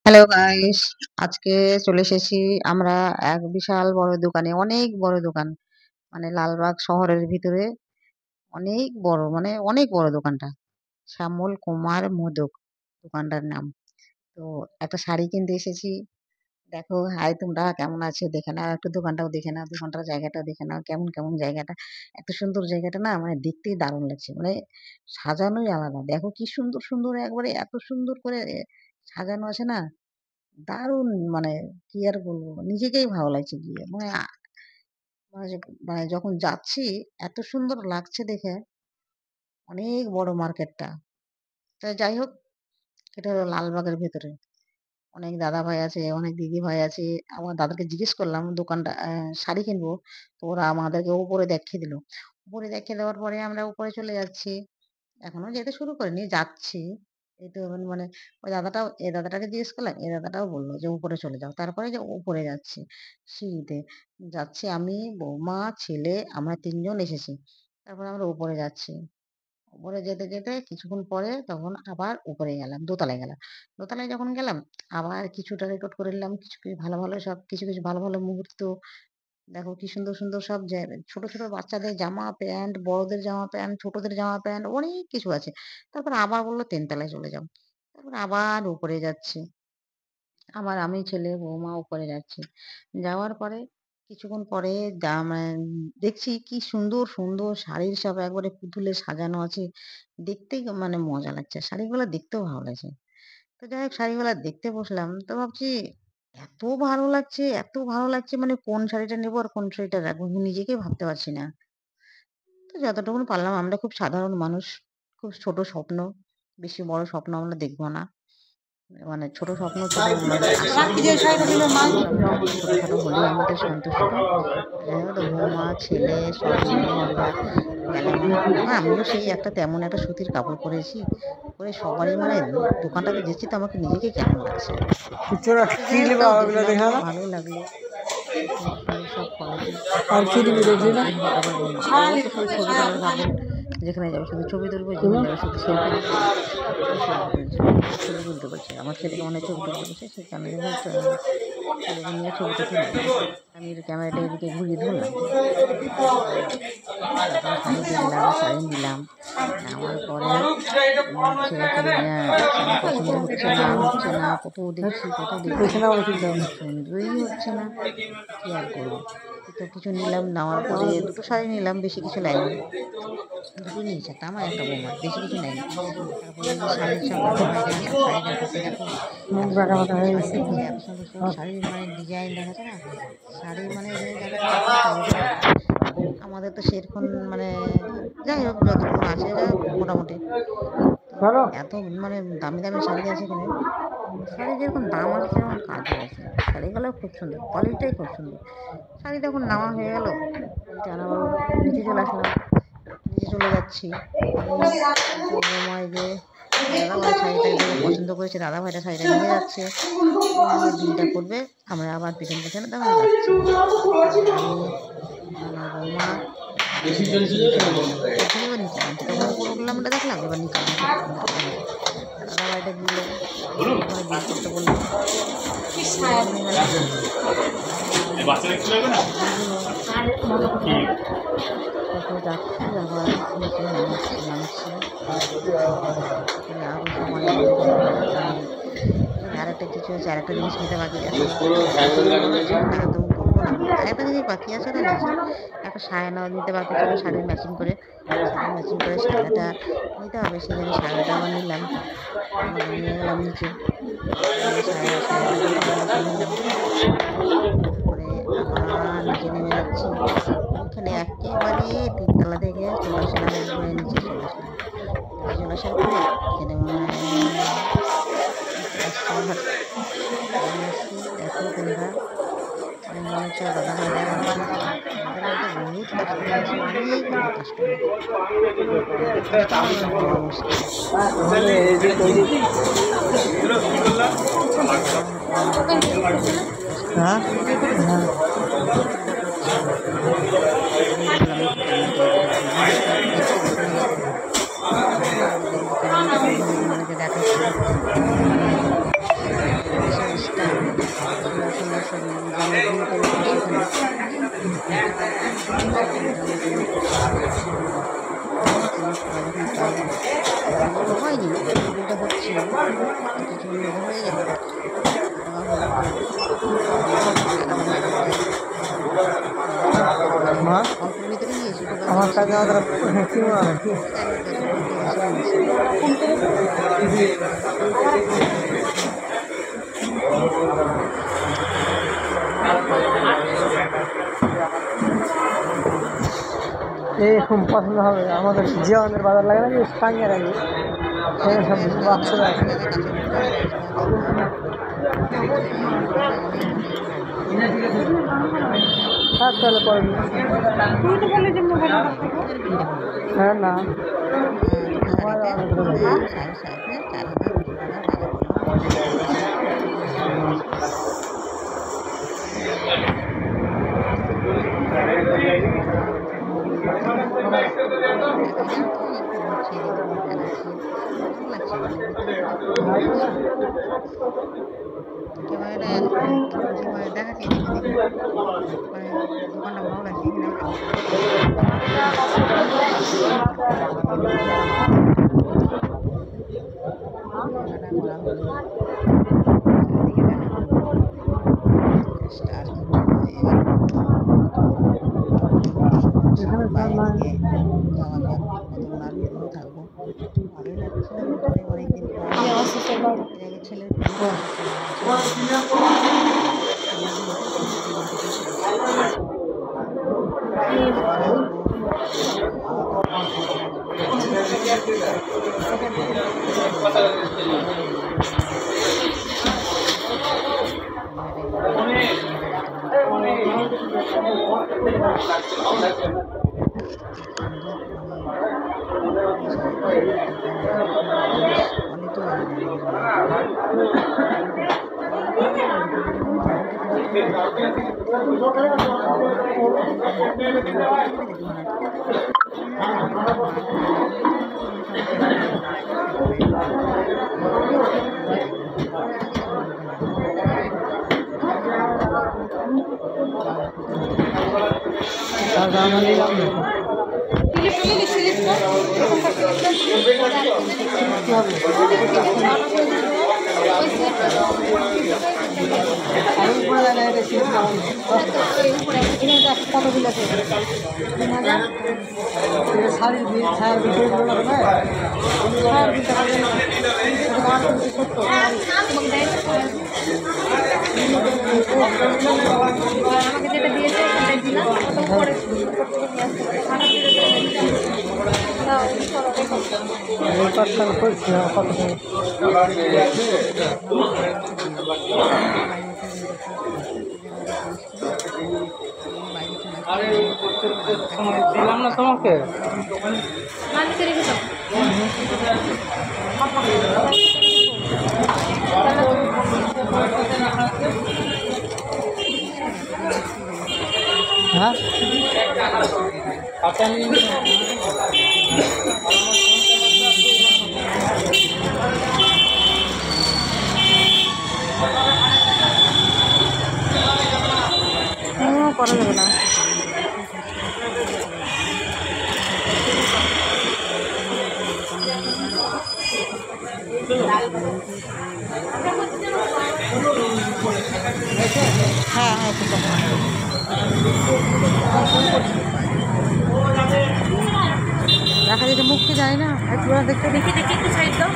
Hello guys, আজকে চলে এসেছি আমরা এক বিশাল বড় দোকানে। অনেক বড় দোকান, মানে লালবাগ শহরের ভিতরে অনেক বড়, মানে অনেক বড় দোকানটা। শ্যামল কুমার মোদক দোকানটার নাম। তো একটা শাড়ি কিনতে এসেছি। দেখো, হাই তোমরা কেমন আছে দেখে নাও, একটু দোকানটাও দেখে নাও, দোকানটার জায়গাটাও দেখে নাও, কেমন কেমন জায়গাটা। এত সুন্দর জায়গাটা না, মানে দেখতেই দারুণ লাগছে, মানে সাজানোই আলাদা। দেখো কি সুন্দর সুন্দর, একবারে এত সুন্দর করে সাজানো আছে না, দারুণ। মানে কি আর বলবো, নিজেকেই ভালো লাগছে গিয়ে, মানে মানে মানে যখন যাচ্ছি এত সুন্দর লাগছে দেখে। অনেক বড় মার্কেটটা। তো যাই হোক, এটা হলো লালবাগের ভেতরে। অনেক দাদা ভাই আছে, অনেক দিদি ভাই আছে। আমার দাদাকে জিজ্ঞেস করলাম দোকানটা শাড়ি কিনবো, তো ওরা আমাদেরকে উপরে দেখিয়ে দিল। উপরে দেখিয়ে দেওয়ার পরে আমরা উপরে চলে যাচ্ছি। এখনো যেতে শুরু করিনি, যাচ্ছি। এই তো মানে ওই দাদাটাকে জিজ্ঞেস করলাম, এই দাদাটাও বলল যে উপরে চলে যাও। তারপরে যে উপরে যাচ্ছি, সিঁড়িতে যাচ্ছি আমি, বৌমা, ছেলে, আমরা ৩ জন এসেছি। তারপরে আমরা উপরে যাচ্ছি। উপরে যেতে যেতে কিছুক্ষণ পরে তখন আবার উপরে গেলাম, দোতলায় গেলাম। দোতলায় যখন গেলাম, আবার কিছুটা রেকর্ড করে নিলাম, কিছু কিছু ভালো ভালো সব কিছু কিছু ভালো ভালো মুহূর্ত। দেখো কি সুন্দর সুন্দর সব ছোট ছোট বাচ্চাদের জামা প্যান্ট, বড়দের জামা প্যান্ট, ছোটদের জামা প্যান্ট, অনেক কিছু আছে। তারপর আবার বললো ৩ তলায় চলে যাও। তারপর আবার উপরে যাচ্ছি। আবার আমি, ছেলে, বৌমা উপরে যাচ্ছি। যাওয়ার পরে কিছুক্ষণ পরে মানে দেখছি কি সুন্দর সুন্দর শাড়ির সব একবারে পুতুলে সাজানো আছে। দেখতেই মানে মজা লাগছে, শাড়িগুলো দেখতেও ভালো লাগছে। তো যাই হোক, শাড়িগুলা দেখতে বসলাম, তো ভাবছি এত ভালো লাগছে, এত ভালো লাগছে, মানে কোন শাড়িটা নেবো আর কোন শাড়িটা রাখবো আমি নিজেকেই ভাবতে পারছি না। তো যতটুকুন পারলাম, আমরা খুব সাধারণ মানুষ, খুব ছোট স্বপ্ন, বেশি বড় স্বপ্ন আমরা দেখব না। মানে ছোট স্বপ্ন, ছোট মানে আশা, সবসময় ছোটখাটো হলেই আমাদের সন্তুষ্ট। যাই হোক, তো বৌমা, ছেলে সব মিলে আমরা গেলাম। আমিও সেই একটা তেমন একটা সুতির কাপড় পরেছি। পরে সবারই মানে দোকানটাতে যেচ্ছি তো আমাকে নিজেকেই কেমন লাগছে। তো যাই হোক, তাও দেখলাম, ভালো লাগলো। সুন্দর সুন্দর সব কোয়ালিটি। আবার ও তো শুধু ছবি তোলার কাপড়, যেখানে যাবে শুধু ছবি তুলবো, যেখানে যাবে শুধু সেলফি নিবো। ও সেলফি তুলছে, ও ছবি তুলতে বলছে। আমার ছেলেকে মনে হয় ছবি তুলতে বলছে, সেই কারণে যাই হোক ছেলেকে নিয়ে ছবিটা তুললাম। আমি ক্যামেরাটা এদিকে ঘুরিয়ে ধরলাম। তারপরে শাড়ি দেখলাম, শাড়ি নিলাম। নেওয়ার পরে ছেলেকে শাড়ি পছন্দ হচ্ছে না, কত দেখছি কত দেখছি, পছন্দই হচ্ছে না। কি আর করবো, তো কিছু নিলাম। নেওয়ার পরে দুটো শাড়ি নিলাম, বেশি কিছু নেয়নি। দুটো নিয়েছে, একটা আমার একটা বৌমার, বেশি কিছু নেয়নি। তারপরে এই যে শাড়ির সব দাদা ভাইরা সব শাড়ি দেখাচ্ছে, দেখো এত সুন্দর সুন্দর শাড়ি দেখাচ্ছে, এত সুন্দর সুন্দর শাড়ির মানে ডিজাইন দেখাচ্ছে না, শাড়ির মানে দেখাচ্ছে কি বলবো। আমাদের তো সেরকম মানে, যাই হোক যতটুকু আছে যা মোটামুটি। তো এত মানে দামি দামি শাড়ি আছে এখানে। শাড়ি যেরকম দাম আছে সেরকম কাজও আছে। শাড়িগুলো খুব সুন্দর, কোয়ালিটিটাই খুব সুন্দর। শাড়ি তখন নেওয়া হয়ে গেল, শাড়িটা আবার নিচে চলে আসলাম। নিচে চলে যাচ্ছি আমি, তো বৌমা এই যে দাদাভাই শাড়িটা দেখে পছন্দ করেছে, দাদাভাইটা শাড়িটা নিয়ে যাচ্ছে, নিয়ে বিলটা করবে। আমরা আবার পেছন পেছনে তখন যাচ্ছি। তারপরে আমি, আমার বৌমা, ছেলে তিনজন চলে গেলাম উপর থেকে, এবার নিচে নামছি। তখন উপর উঠলাম, এটা দেখলাম, এবার নিচে নামছি আমাদের আমাদের দাদাভাইটা দিল, দিয়ে ওখানে বিল করতে বললো। বিল যখন নেমে গেলাম, বিল দিল, তারপরে যাচ্ছি আবার নিচে নামছি। তারপরে আরও সব অনেক মানে এখানে আরেকটা কিছু আছে, আরেকটা জিনিস নিতে বাকি আছে। বলা হচ্ছে না, তো বলবো না। আরেকটা জিনিস বাকি আছে, ওটা নিয়েছি। একটা সায়া নিতে বাকি ছিল, শাড়ির ম্যাচিং করে, শাড়ির ম্যাচিং করে সায়াটা নিতে হবে। সেই জন্য সায়াটা আবার নিলাম, নিয়ে গেলাম নিচে। গিয়ে সায়াটা দেখে নিলাম, নিলাম। তারপরে আবার নিচে নেমে যাচ্ছি। ওইখানে একেবারে ৩ তলা থেকে চলে আসলাম, একবারে নিচে চলে আসলাম। নিচে চলে আসার পরে এখানে মনে হয় আসছে আবার, এখানে আসছি। দেখো তোমরা, অনেক অনেক সব দাদা ভাইরা আছে। আমাদের বাড়িতে বহুত কাস্টমার আছে, অনেকগুলো কাস্টমার। এত কাস্টমার মানে বলা মুশকিল। আমি ভাবলাম একটু ক্যামেরাটা এদিকে ঘুরিয়ে দেখি, দেখছি দেখুন দেখুন, দেখুন এদিকে ক্যামেরাটা ঘুরিয়ে তোমাদেরকে দেখাচ্ছি। মানে কিছু হয়ে যাবে অল্পের ভিতরে নিয়েছি আমার কাছে আমাদের এরকম পছন্দ হবে আমাদের জীবনের বাজার লাগে নাকি টাঙ্গের আগে সব বাচ্চারা তাহলে পরে হ্যাঁ না দেখাচ্ছি দোকানটা ভালো লাগছে থাকবো ভালোই লাগছিল অনেকদিন ছেলের আমাকে যেটা দিয়েছে সেটাই দিলাম দিলাম না তোমাকে হ্যাঁ করা যাবে না হ্যাঁ হ্যাঁ ঠিক আছে দেখা যেতে মুখকে যায় না একটু দেখতে দেখি একটু সাইড দাও